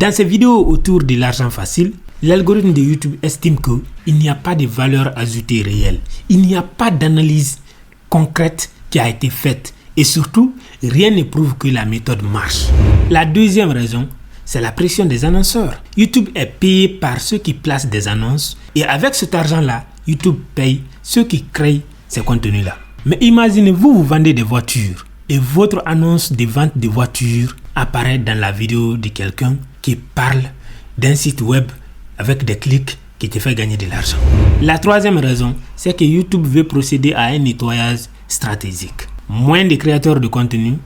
Dans ces vidéos autour de l'argent facile, l'algorithme de YouTube estime qu'il n'y a pas de valeur ajoutée réelle. Il n'y a pas d'analyse concrète qui a été faite. Et surtout, rien ne prouve que la méthode marche. La deuxième raison, c'est la pression des annonceurs. YouTube est payé par ceux qui placent des annonces et avec cet argent-là, YouTube paye ceux qui créent ces contenus-là. Mais imaginez-vous, vous vendez des voitures et votre annonce de vente de voitures apparaît dans la vidéo de quelqu'un qui parle d'un site web avec des clics qui te fait gagner de l'argent. La troisième raison, c'est que YouTube veut procéder à un nettoyage stratégique. Moins de créateurs de contenu,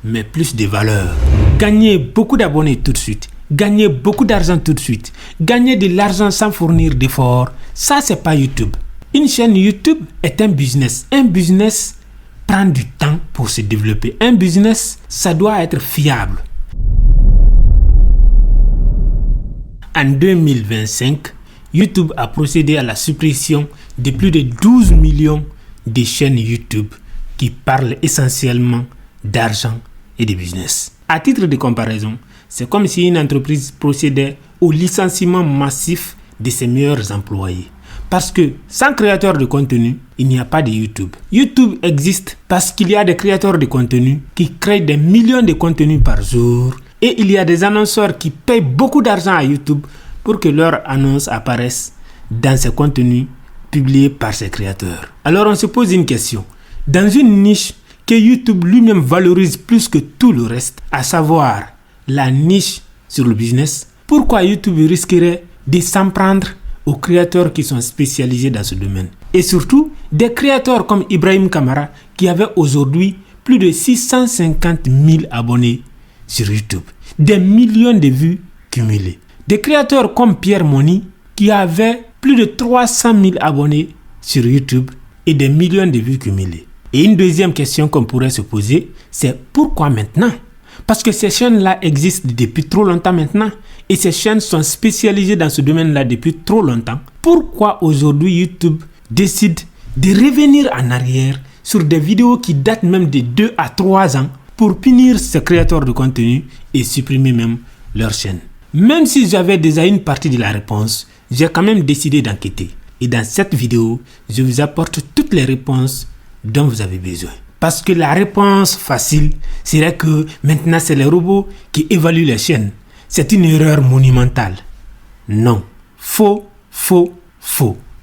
mais plus de valeur. Gagner beaucoup d'abonnés tout de suite, gagner beaucoup d'argent tout de suite, gagner de l'argent sans fournir d'efforts, ça c'est pas YouTube. Une chaîne YouTube est un business. Un business prend du temps pour se développer. Un business, ça doit être fiable. En 2025, YouTube a procédé à la suppression de plus de 12 millions de chaînes YouTube qui parlent essentiellement d'argent et de business. À titre de comparaison, c'est comme si une entreprise procédait au licenciement massif de ses meilleurs employés. Parce que sans créateurs de contenu, il n'y a pas de YouTube. YouTube existe parce qu'il y a des créateurs de contenu qui créent des millions de contenus par jour et il y a des annonceurs qui payent beaucoup d'argent à YouTube pour que leurs annonces apparaissent dans ces contenus publiés par ces créateurs. Alors on se pose une question. Dans une niche que YouTube lui-même valorise plus que tout le reste, à savoir la niche sur le business, pourquoi YouTube risquerait de s'en prendre aux créateurs qui sont spécialisés dans ce domaine? Et surtout, des créateurs comme Ibrahim Kamara qui avait aujourd'hui plus de 650 000 abonnés sur YouTube, des millions de vues cumulées. Des créateurs comme Pierre Moni qui avait plus de 300 000 abonnés sur YouTube et des millions de vues cumulées. Et une deuxième question qu'on pourrait se poser, c'est pourquoi maintenant? Parce que ces chaînes-là existent depuis trop longtemps maintenant et ces chaînes sont spécialisées dans ce domaine-là depuis trop longtemps. Pourquoi aujourd'hui YouTube décide de revenir en arrière sur des vidéos qui datent même de 2 à 3 ans pour punir ces créateurs de contenu et supprimer même leur chaîne? Même si j'avais déjà une partie de la réponse, j'ai quand même décidé d'enquêter. Et dans cette vidéo, je vous apporte toutes les réponses dont vous avez besoin. Parce que la réponse facile serait que maintenant c'est les robots qui évaluent les chaînes. C'est une erreur monumentale. Non. Faux.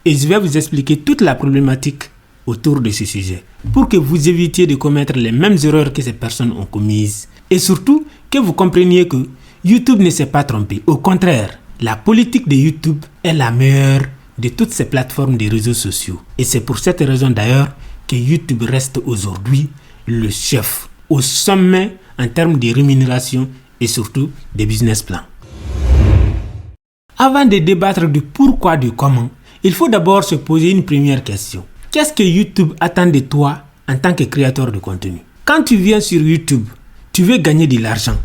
Et je vais vous expliquer toute la problématique autour de ce sujet pour que vous évitiez de commettre les mêmes erreurs que ces personnes ont commises. Et surtout, que vous compreniez que YouTube ne s'est pas trompé. Au contraire, la politique de YouTube est la meilleure de toutes ces plateformes de réseaux sociaux. Et c'est pour cette raison d'ailleurs que YouTube reste aujourd'hui le chef au sommet en termes de rémunération et surtout des business plans. Avant de débattre du pourquoi du comment, il faut d'abord se poser une première question. Qu'est-ce que YouTube attend de toi en tant que créateur de contenu? Quand tu viens sur YouTube, tu veux gagner de l'argent.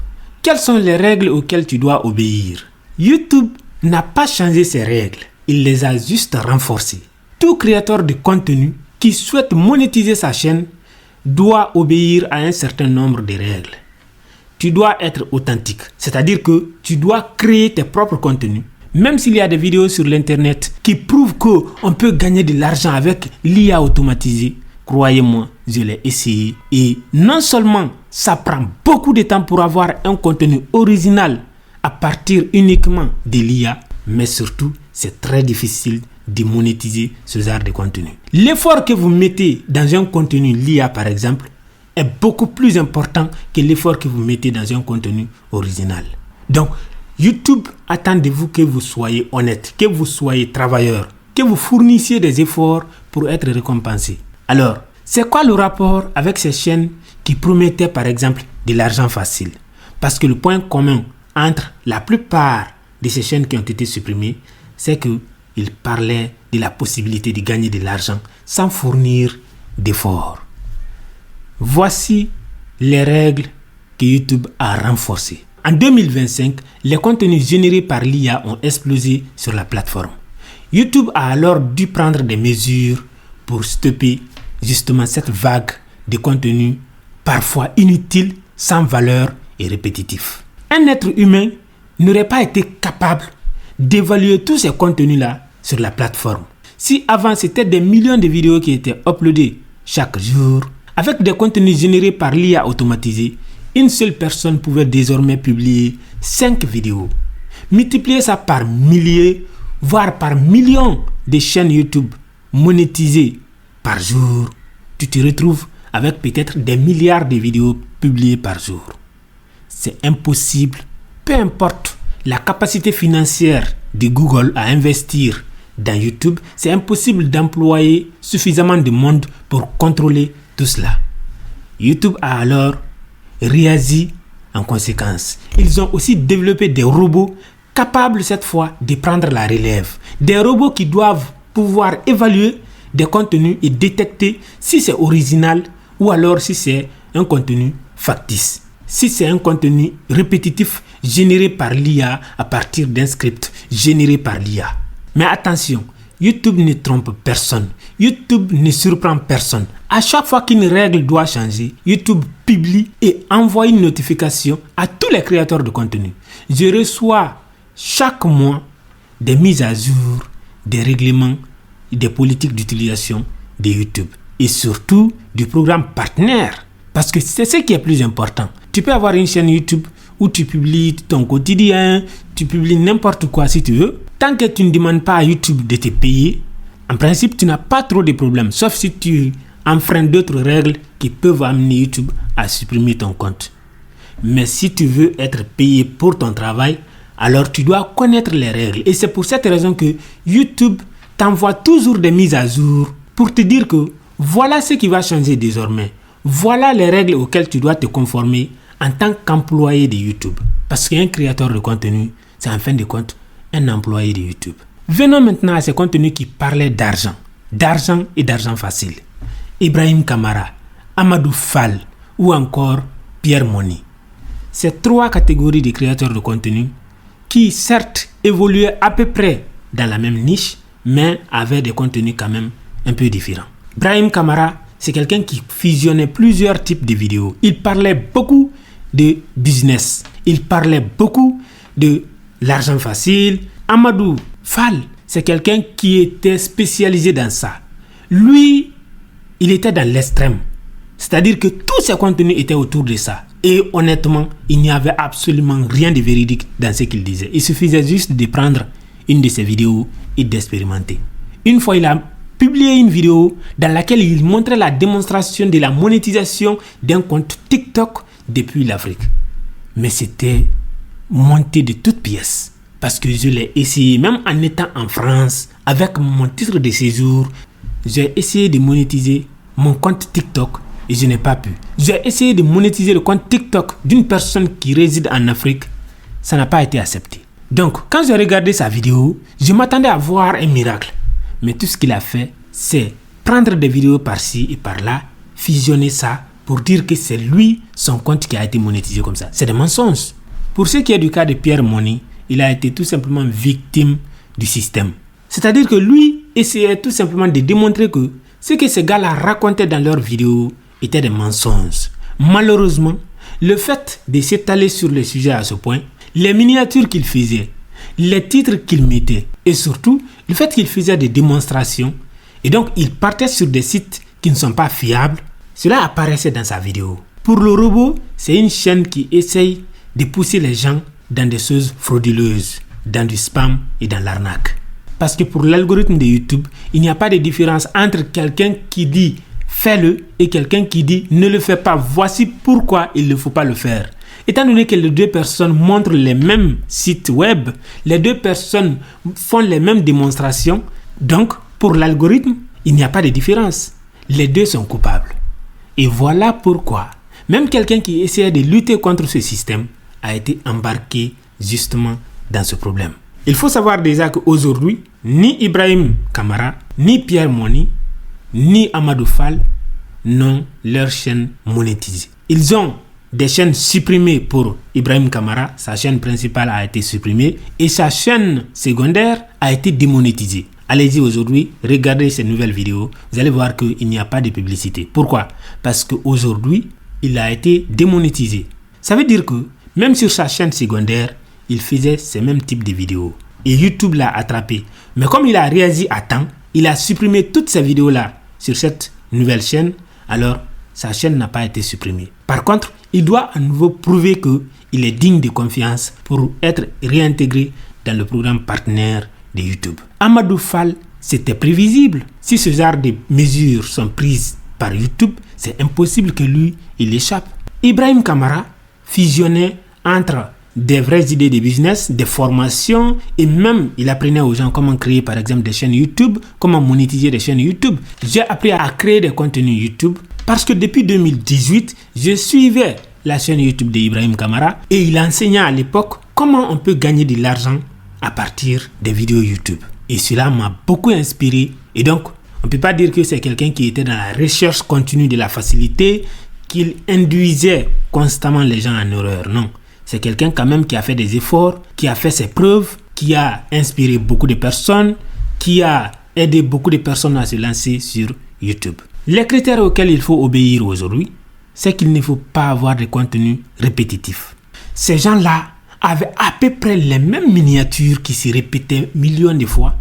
Quelles sont les règles auxquelles tu dois obéir? YouTube n'a pas changé ses règles, il les a juste renforcées. Tout créateur de contenu qui souhaite monétiser sa chaîne doit obéir à un certain nombre de règles. Tu dois être authentique, c'est-à-dire que tu dois créer tes propres contenus. Même s'il y a des vidéos sur l'internet qui prouvent qu'on peut gagner de l'argent avec l'IA automatisée, croyez-moi, je l'ai essayé. Et non seulement ça prend beaucoup de temps pour avoir un contenu original à partir uniquement de l'IA, mais surtout c'est très difficile de monétiser ce genre de contenu. L'effort que vous mettez dans un contenu l'IA par exemple est beaucoup plus important que l'effort que vous mettez dans un contenu original. Donc YouTube attend de vous que vous soyez honnête, que vous soyez travailleur, que vous fournissiez des efforts pour être récompensé. Alors, c'est quoi le rapport avec ces chaînes qui promettaient par exemple de l'argent facile? Parce que le point commun entre la plupart de ces chaînes qui ont été supprimées, c'est qu'ils parlaient de la possibilité de gagner de l'argent sans fournir d'efforts. Voici les règles que YouTube a renforcées. En 2025, les contenus générés par l'IA ont explosé sur la plateforme. YouTube a alors dû prendre des mesures pour stopper justement cette vague de contenus parfois inutiles, sans valeur et répétitifs. Un être humain n'aurait pas été capable d'évaluer tous ces contenus-là sur la plateforme. Si avant c'était des millions de vidéos qui étaient uploadées chaque jour, avec des contenus générés par l'IA automatisée, une seule personne pouvait désormais publier 5 vidéos. Multiplier ça par milliers, voire par millions de chaînes YouTube monétisées par jour, tu te retrouves avec peut-être des milliards de vidéos publiées par jour. C'est impossible, peu importe la capacité financière de Google à investir dans YouTube, c'est impossible d'employer suffisamment de monde pour contrôler tout cela. YouTube a alors réagi en conséquence. Ils ont aussi développé des robots capables cette fois de prendre la relève. Des robots qui doivent pouvoir évaluer des contenus et détecter si c'est original ou alors si c'est un contenu factice. Si c'est un contenu répétitif généré par l'IA à partir d'un script généré par l'IA. Mais attention, YouTube ne trompe personne. YouTube ne surprend personne. À chaque fois qu'une règle doit changer, YouTube publie et envoie une notification à tous les créateurs de contenu. Je reçois chaque mois des mises à jour, des règlements, des politiques d'utilisation de YouTube et surtout du programme partenaire. Parce que c'est ce qui est plus important. Tu peux avoir une chaîne YouTube où tu publies ton quotidien, tu publies n'importe quoi si tu veux. Tant que tu ne demandes pas à YouTube de te payer, en principe, tu n'as pas trop de problèmes. Sauf si tu enfreins d'autres règles qui peuvent amener YouTube à supprimer ton compte. Mais si tu veux être payé pour ton travail, alors tu dois connaître les règles. Et c'est pour cette raison que YouTube t'envoie toujours des mises à jour pour te dire que voilà ce qui va changer désormais. Voilà les règles auxquelles tu dois te conformer en tant qu'employé de YouTube. Parce qu'un créateur de contenu, c'est en fin de compte un employé de YouTube. Venons maintenant à ces contenus qui parlaient d'argent et d'argent facile. Ibrahim Kamara, Amadou Fall ou encore Pierre Money. Ces 3 catégories de créateurs de contenu qui certes évoluaient à peu près dans la même niche, mais avaient des contenus quand même un peu différents. Ibrahim Kamara, c'est quelqu'un qui fusionnait plusieurs types de vidéos. Il parlait beaucoup de business. Il parlait beaucoup de l'argent facile. Amadou Fall, c'est quelqu'un qui était spécialisé dans ça. Lui, il était dans l'extrême. C'est-à-dire que tous ses contenus étaient autour de ça. Et honnêtement, il n'y avait absolument rien de véridique dans ce qu'il disait. Il suffisait juste de prendre une de ses vidéos et d'expérimenter. Une fois, il a publié une vidéo dans laquelle il montrait la démonstration de la monétisation d'un compte TikTok depuis l'Afrique. Mais c'était monté de toutes pièces. Parce que je l'ai essayé, même en étant en France, avec mon titre de séjour, j'ai essayé de monétiser mon compte TikTok et je n'ai pas pu. J'ai essayé de monétiser le compte TikTok d'une personne qui réside en Afrique, ça n'a pas été accepté. Donc, quand j'ai regardé sa vidéo, je m'attendais à voir un miracle. Mais tout ce qu'il a fait, c'est prendre des vidéos par-ci et par-là, fusionner ça pour dire que c'est lui, son compte qui a été monétisé comme ça. C'est des mensonges. Pour ce qui est du cas de Pierre Money, il a été tout simplement victime du système. C'est-à-dire que lui essayait tout simplement de démontrer que ce que ces gars-là racontaient dans leurs vidéos étaient des mensonges. Malheureusement, le fait de s'étaler sur le sujet à ce point, les miniatures qu'il faisait, les titres qu'il mettait et surtout le fait qu'il faisait des démonstrations et donc il partait sur des sites qui ne sont pas fiables, cela apparaissait dans sa vidéo. Pour le robot, c'est une chaîne qui essaye de pousser les gens dans des choses frauduleuses, dans du spam et dans l'arnaque. Parce que pour l'algorithme de YouTube, il n'y a pas de différence entre quelqu'un qui dit fais-le et quelqu'un qui dit ne le fais pas. Voici pourquoi il ne faut pas le faire. Étant donné que les deux personnes montrent les mêmes sites web, les deux personnes font les mêmes démonstrations, donc pour l'algorithme, il n'y a pas de différence. Les deux sont coupables. Et voilà pourquoi même quelqu'un qui essayait de lutter contre ce système a été embarqué justement dans ce problème. Il faut savoir déjà qu'aujourd'hui, ni Ibrahim Kamara, ni Pierre Money, ni Amadou Fall n'ont leur chaîne monétisée. Ils ont des chaînes supprimées pour Ibrahim Kamara, sa chaîne principale a été supprimée et sa chaîne secondaire a été démonétisée. Allez-y aujourd'hui, regardez ces nouvelles vidéos, vous allez voir qu'il n'y a pas de publicité. Pourquoi? Parce qu'aujourd'hui, il a été démonétisé. Ça veut dire que Même sur sa chaîne secondaire, il faisait ces mêmes types de vidéos. Et YouTube l'a attrapé. Mais comme il a réagi à temps, il a supprimé toutes ces vidéos-là sur cette nouvelle chaîne. Alors, sa chaîne n'a pas été supprimée. Par contre, il doit à nouveau prouver qu'il est digne de confiance pour être réintégré dans le programme partenaire de YouTube. Amadou Fall, c'était prévisible. Si ce genre de mesures sont prises par YouTube, c'est impossible que lui, il échappe. Ibrahim Kamara fusionnait entre des vraies idées de business, des formations et même il apprenait aux gens comment créer par exemple des chaînes YouTube, comment monétiser des chaînes YouTube. J'ai appris à créer des contenus YouTube parce que depuis 2018, je suivais la chaîne YouTube d'Ibrahim Kamara et il enseignait à l'époque comment on peut gagner de l'argent à partir des vidéos YouTube. Et cela m'a beaucoup inspiré et donc on ne peut pas dire que c'est quelqu'un qui était dans la recherche continue de la facilité, qu'il induisait constamment les gens en erreur. Non. C'est quelqu'un quand même qui a fait des efforts, qui a fait ses preuves, qui a inspiré beaucoup de personnes, qui a aidé beaucoup de personnes à se lancer sur YouTube. Les critères auxquels il faut obéir aujourd'hui, c'est qu'il ne faut pas avoir de contenu répétitif. Ces gens-là avaient à peu près les mêmes miniatures qui se répétaient millions de fois.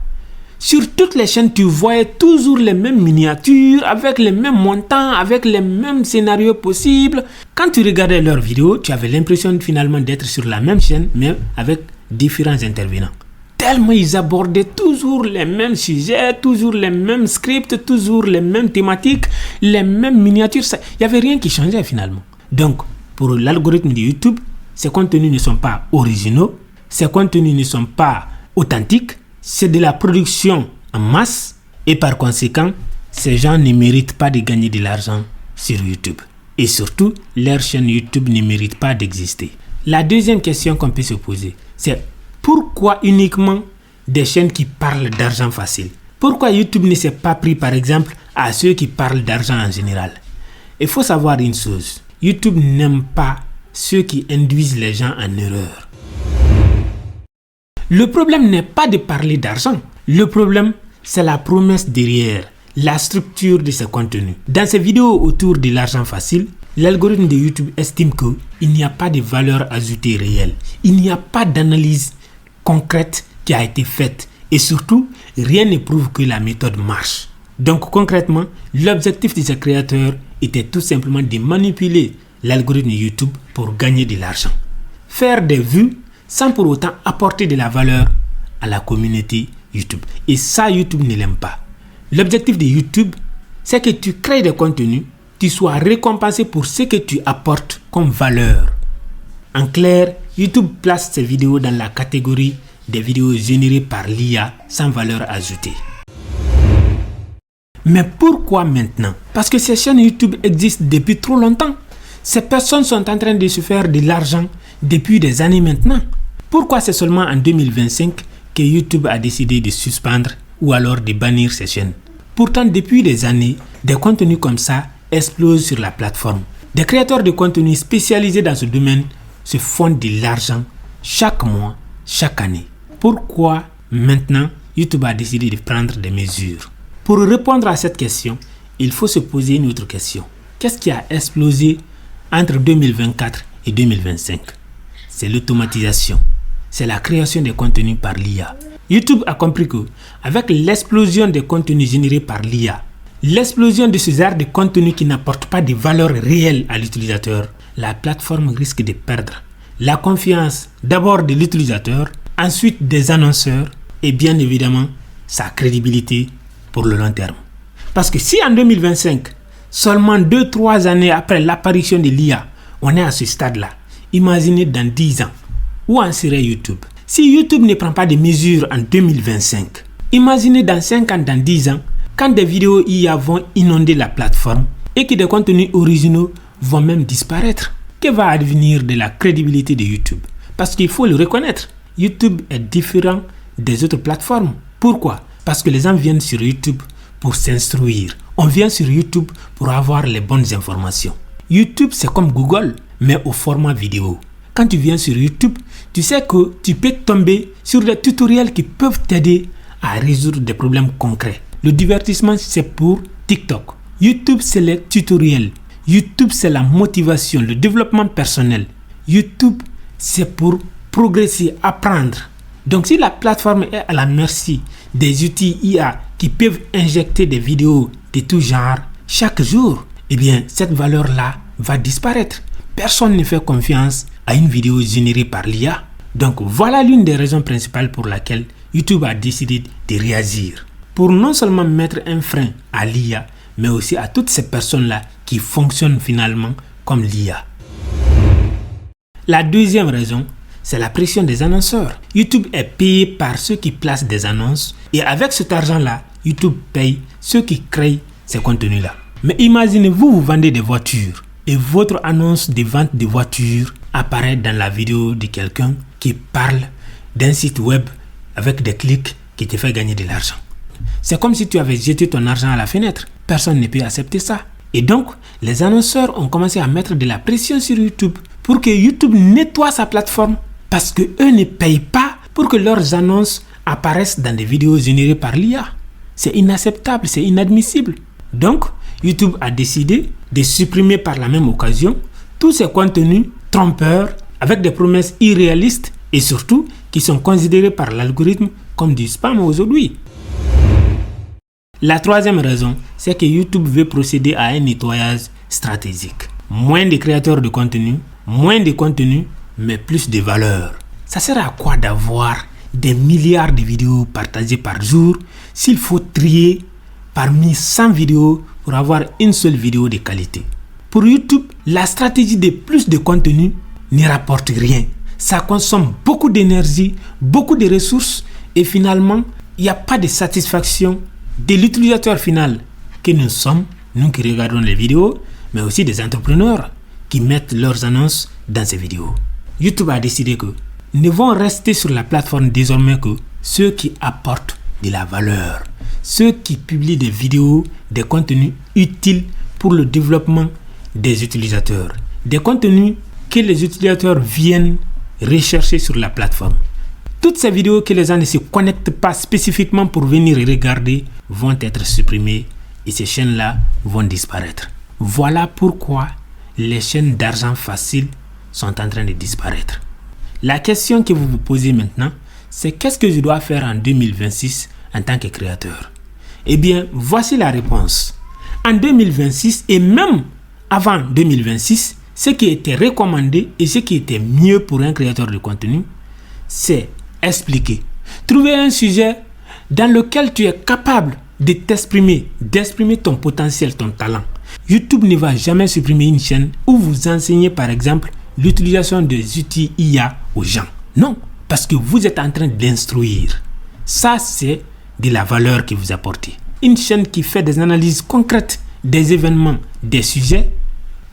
Sur toutes les chaînes, tu voyais toujours les mêmes miniatures, avec les mêmes montants, avec les mêmes scénarios possibles. Quand tu regardais leurs vidéos, tu avais l'impression finalement d'être sur la même chaîne, mais avec différents intervenants. Tellement ils abordaient toujours les mêmes sujets, toujours les mêmes scripts, toujours les mêmes thématiques, les mêmes miniatures. Il n'y avait rien qui changeait finalement. Donc, pour l'algorithme de YouTube, ces contenus ne sont pas originaux, ces contenus ne sont pas authentiques. C'est de la production en masse et par conséquent, ces gens ne méritent pas de gagner de l'argent sur YouTube. Et surtout, leur chaîne YouTube ne mérite pas d'exister. La deuxième question qu'on peut se poser, c'est pourquoi uniquement des chaînes qui parlent d'argent facile? Pourquoi YouTube ne s'est pas pris par exemple à ceux qui parlent d'argent en général? Il faut savoir une chose, YouTube n'aime pas ceux qui induisent les gens en erreur. Le problème n'est pas de parler d'argent. Le problème, c'est la promesse derrière, la structure de ce contenu. Dans ces vidéos autour de l'argent facile, l'algorithme de YouTube estime qu'il n'y a pas de valeur ajoutée réelle. Il n'y a pas d'analyse concrète qui a été faite. Et surtout, rien ne prouve que la méthode marche. Donc concrètement, l'objectif de ces créateurs était tout simplement de manipuler l'algorithme de YouTube pour gagner de l'argent. Faire des vues sans pour autant apporter de la valeur à la communauté YouTube. Et ça, YouTube ne l'aime pas. L'objectif de YouTube, c'est que tu crées des contenus, tu sois récompensé pour ce que tu apportes comme valeur. En clair, YouTube place ces vidéos dans la catégorie des vidéos générées par l'IA sans valeur ajoutée. Mais pourquoi maintenant? Parce que ces chaînes YouTube existent depuis trop longtemps. Ces personnes sont en train de se faire de l'argent depuis des années maintenant. Pourquoi c'est seulement en 2025 que YouTube a décidé de suspendre ou alors de bannir ces chaînes? Pourtant, depuis des années, des contenus comme ça explosent sur la plateforme. Des créateurs de contenus spécialisés dans ce domaine se font de l'argent chaque mois, chaque année. Pourquoi maintenant YouTube a décidé de prendre des mesures? Pour répondre à cette question, il faut se poser une autre question. Qu'est-ce qui a explosé entre 2024 et 2025? C'est l'automatisation. C'est la création des contenus par l'IA. YouTube a compris que avec l'explosion des contenus générés par l'IA, l'explosion de ce genre de contenus qui n'apportent pas de valeur réelle à l'utilisateur, la plateforme risque de perdre la confiance d'abord de l'utilisateur, ensuite des annonceurs et bien évidemment sa crédibilité pour le long terme. Parce que si en 2025, seulement 2-3 années après l'apparition de l'IA, on est à ce stade-là, imaginez dans 10 ans, où en serait YouTube? Si YouTube ne prend pas de mesures en 2025, imaginez dans 5 ans, dans 10 ans, quand des vidéos IA vont inonder la plateforme et que des contenus originaux vont même disparaître. Que va advenir de la crédibilité de YouTube? Parce qu'il faut le reconnaître, YouTube est différent des autres plateformes. Pourquoi? Parce que les gens viennent sur YouTube pour s'instruire. On vient sur YouTube pour avoir les bonnes informations. YouTube, c'est comme Google, mais au format vidéo. Quand tu viens sur YouTube, tu sais que tu peux tomber sur des tutoriels qui peuvent t'aider à résoudre des problèmes concrets. Le divertissement, c'est pour TikTok. YouTube, c'est les tutoriels. YouTube, c'est la motivation, le développement personnel. YouTube c'est pour progresser, apprendre. Donc si la plateforme est à la merci des outils IA qui peuvent injecter des vidéos de tout genre chaque jour, eh bien cette valeur-là va disparaître. Personne ne fait confiance à une vidéo générée par l'IA. Donc voilà l'une des raisons principales pour laquelle YouTube a décidé de réagir. Pour non seulement mettre un frein à l'IA, mais aussi à toutes ces personnes-là qui fonctionnent finalement comme l'IA. La deuxième raison, c'est la pression des annonceurs. YouTube est payé par ceux qui placent des annonces et avec cet argent-là, YouTube paye ceux qui créent ces contenus-là. Mais imaginez-vous, vous vendez des voitures et votre annonce de vente de voitures apparaît dans la vidéo de quelqu'un qui parle d'un site web avec des clics qui te fait gagner de l'argent. C'est comme si tu avais jeté ton argent à la fenêtre. Personne ne peut accepter ça. Et donc, les annonceurs ont commencé à mettre de la pression sur YouTube pour que YouTube nettoie sa plateforme parce qu'eux ne payent pas pour que leurs annonces apparaissent dans des vidéos générées par l'IA. C'est inacceptable, c'est inadmissible. Donc, YouTube a décidé de supprimer par la même occasion tous ces contenus trompeurs avec des promesses irréalistes et surtout qui sont considérés par l'algorithme comme du spam aujourd'hui. La troisième raison, c'est que YouTube veut procéder à un nettoyage stratégique. Moins de créateurs de contenu, mais plus de valeur. Ça sert à quoi d'avoir des milliards de vidéos partagées par jour s'il faut trier parmi 100 vidéos pour avoir une seule vidéo de qualité? Pour YouTube, la stratégie de plus de contenu ne rapporte rien. Ça consomme beaucoup d'énergie, beaucoup de ressources et finalement, il n'y a pas de satisfaction de l'utilisateur final que nous sommes, nous qui regardons les vidéos, mais aussi des entrepreneurs qui mettent leurs annonces dans ces vidéos. YouTube a décidé que ne vont rester sur la plateforme désormais que ceux qui apportent de la valeur, ceux qui publient des vidéos, des contenus utiles pour le développement des utilisateurs, des contenus que les utilisateurs viennent rechercher sur la plateforme. Toutes ces vidéos que les gens ne se connectent pas spécifiquement pour venir regarder vont être supprimées et ces chaînes-là vont disparaître. Voilà pourquoi les chaînes d'argent facile sont en train de disparaître. La question que vous vous posez maintenant, c'est qu'est-ce que je dois faire en 2026 en tant que créateur? Eh bien, voici la réponse. En 2026 et même avant 2026, ce qui était recommandé et ce qui était mieux pour un créateur de contenu, c'est expliquer. Trouver un sujet dans lequel tu es capable de t'exprimer, d'exprimer ton potentiel, ton talent. YouTube ne va jamais supprimer une chaîne où vous enseignez par exemple l'utilisation des outils IA aux gens. Non, parce que vous êtes en train d'instruire. Ça, c'est de la valeur que vous apportez. Une chaîne qui fait des analyses concrètes des événements, des sujets,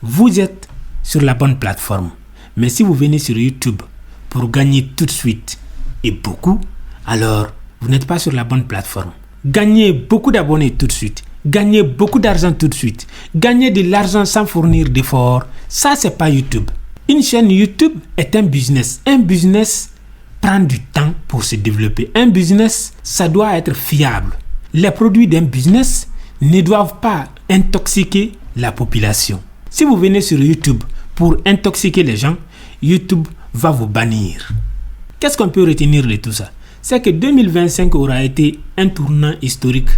vous êtes sur la bonne plateforme. Mais si vous venez sur YouTube pour gagner tout de suite et beaucoup, alors vous n'êtes pas sur la bonne plateforme. Gagnez beaucoup d'abonnés tout de suite, gagnez beaucoup d'argent tout de suite, gagnez de l'argent sans fournir d'efforts, ça c'est pas YouTube. Une chaîne YouTube est un business. Un business prend du temps pour se développer. Un business, ça doit être fiable. Les produits d'un business ne doivent pas intoxiquer la population. Si vous venez sur YouTube pour intoxiquer les gens, YouTube va vous bannir. Qu'est-ce qu'on peut retenir de tout ça? C'est que 2025 aura été un tournant historique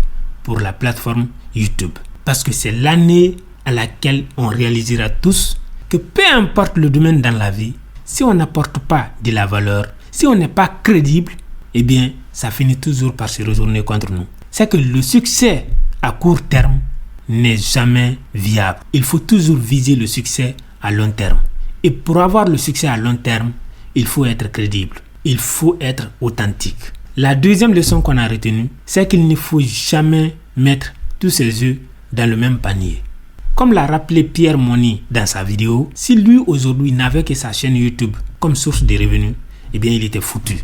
pour la plateforme YouTube. Parce que c'est l'année à laquelle on réalisera tous que peu importe le domaine dans la vie, si on n'apporte pas de la valeur, si on n'est pas crédible, eh bien, ça finit toujours par se retourner contre nous. C'est que le succès à court terme n'est jamais viable. Il faut toujours viser le succès à long terme. Et pour avoir le succès à long terme, il faut être crédible. Il faut être authentique. La deuxième leçon qu'on a retenue, c'est qu'il ne faut jamais mettre tous ses œufs dans le même panier. Comme l'a rappelé Pierre Money dans sa vidéo, si lui aujourd'hui n'avait que sa chaîne YouTube comme source de revenus, eh bien il était foutu.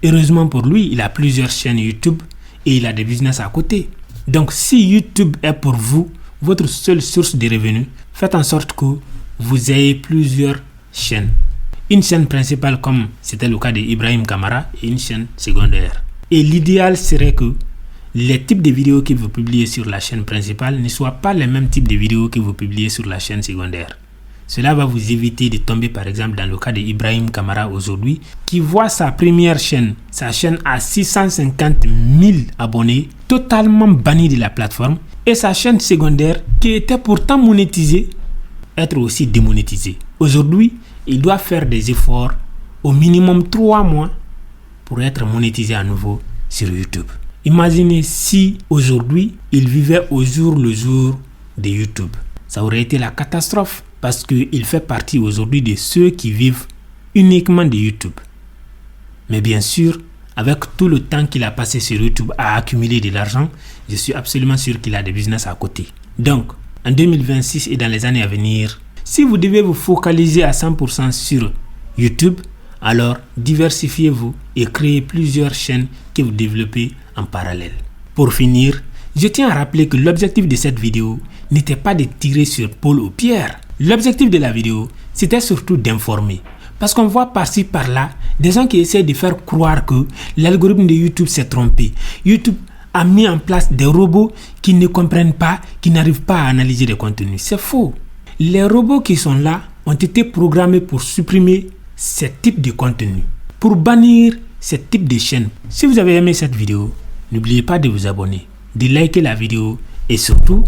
Heureusement pour lui, il a plusieurs chaînes YouTube et il a des business à côté. Donc si YouTube est pour vous votre seule source de revenus, faites en sorte que vous ayez plusieurs chaînes. Une chaîne principale comme c'était le cas d'Ibrahim Kamara et une chaîne secondaire. Et l'idéal serait que les types de vidéos que vous publiez sur la chaîne principale ne soient pas les mêmes types de vidéos que vous publiez sur la chaîne secondaire. Cela va vous éviter de tomber par exemple dans le cas de Ibrahim Kamara aujourd'hui, qui voit sa première chaîne, sa chaîne à 650 000 abonnés, totalement bannie de la plateforme, et sa chaîne secondaire, qui était pourtant monétisée, être aussi démonétisée. Aujourd'hui, il doit faire des efforts, au minimum 3 mois, pour être monétisé à nouveau sur YouTube. Imaginez si aujourd'hui, il vivait au jour le jour de YouTube. Ça aurait été la catastrophe parce qu'il fait partie aujourd'hui de ceux qui vivent uniquement de YouTube. Mais bien sûr, avec tout le temps qu'il a passé sur YouTube à accumuler de l'argent, je suis absolument sûr qu'il a des business à côté. Donc, en 2026 et dans les années à venir, si vous devez vous focaliser à 100% sur YouTube, alors diversifiez-vous et créez plusieurs chaînes que vous développez en parallèle. Pour finir, je tiens à rappeler que l'objectif de cette vidéo n'était pas de tirer sur Paul ou Pierre. L'objectif de la vidéo, c'était surtout d'informer. Parce qu'on voit par-ci par-là des gens qui essaient de faire croire que l'algorithme de YouTube s'est trompé. YouTube a mis en place des robots qui ne comprennent pas, qui n'arrivent pas à analyser les contenus. C'est faux. Les robots qui sont là ont été programmés pour supprimer ce type de contenu, pour bannir ce type de chaîne. Si vous avez aimé cette vidéo, n'oubliez pas de vous abonner, de liker la vidéo et surtout,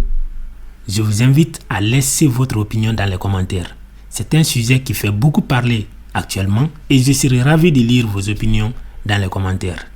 je vous invite à laisser votre opinion dans les commentaires. C'est un sujet qui fait beaucoup parler actuellement et je serai ravi de lire vos opinions dans les commentaires.